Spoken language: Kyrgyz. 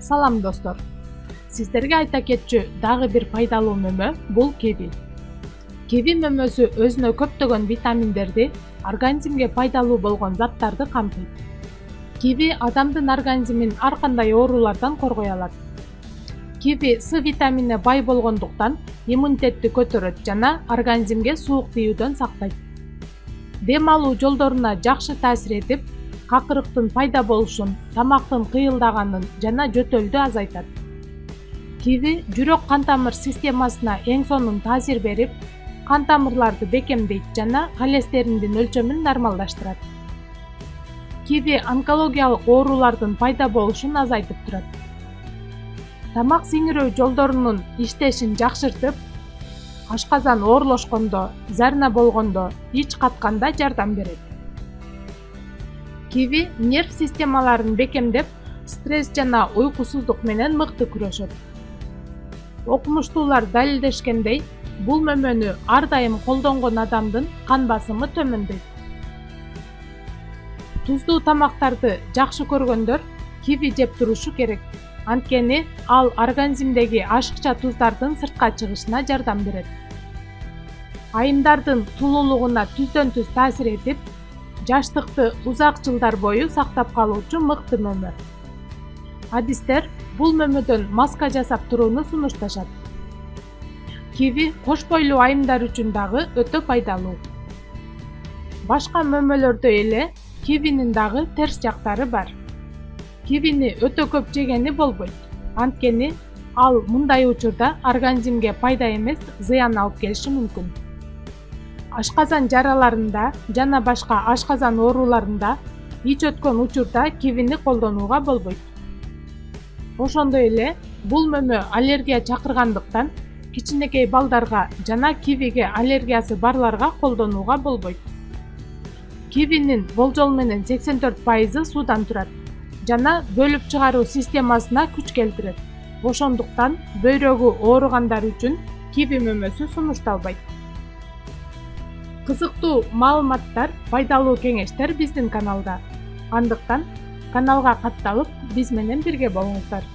Салам достор. Сиздерге айта кетчү дагы бир пайдалуу мөмө бул киви. Киви мөмөсү өзүнө көптөгөн витаминдерди, организмге пайдалуу болгон заттарды камтыйт. Киви адамдын организмин ар кандай оорулардан коргой алат. Киви С витаминине бай болгондуктан иммунитетти көтөрөт жана организмге суук тийүүдөн сактайт. Дем алуу жолдоруна жакшы таасир этип, какырыктын пайда болушун, тамактын кыйылдаганын жана жөтөлдү азайтат. Киви жүрөк кан тамыр системасына эң сонун таасир берип, кан тамырларды бекемдейт жана холестериндин өлчөмүн нормалдаштырат. Киви онкологиялык оорулардын пайда болушун азайтып турат. Тамак сиңирөө жолдорунун иштешин жакшыртып, ашказан оорлошкондо, зарна болгондо, ич катканда жардам берет. Киви нерв системаларын бекемдеп, стресс жана уйкусуздук менен мыкты күрөшөт. Окумуштуулар далилдешкендей, бул мөмөнү ар дайым колдонгон адамдын кан басымы төмөндөйт. Туздуу тамактарды жакшы көргөндөр киви жеп турушу керек. Анткени ал организмдеги ашыкча туздардын сыртка чыгышына жардам берет. Айымдардын сулуулугуна түздөн түз таасир этип, жаштыкты узак жылдар бою сактап калуучу мыкты мөмө. Адистер бул мөмөдөн маска жасап турууну сунушташат. Киви кош бойлуу айымдар үчүн дагы өтө пайдалуу. Башка мөмөлөрдөй эле кивинин дагы терс жактары бар. Кивини өтө көп жегени болбойт. Анткени ал мындай учурда организмге пайда эмес, зыян алып келиши мүмкүн. Ашказан жараларында жана башка ашказан ооруларында ич өткөн учурда кивини колдонууга болбойт. Ошондой эле бул мөмө аллергия чакыргандыктан кичинекей балдарга жана кивиге аллергиясы барларга колдонууга болбойт. Кивинин болжол менен 84% суудан турат жана бөлүп чыгаруу системасына күч келтирет. Ошондуктан бөйрөгү ооругандар үчүн киви мөмөсү сунушталбайт. Кызыктуу маалыматтар, пайдалуу кеңештер биздин каналда. Андыктан каналга катталып, биз менен бирге болуңуздар.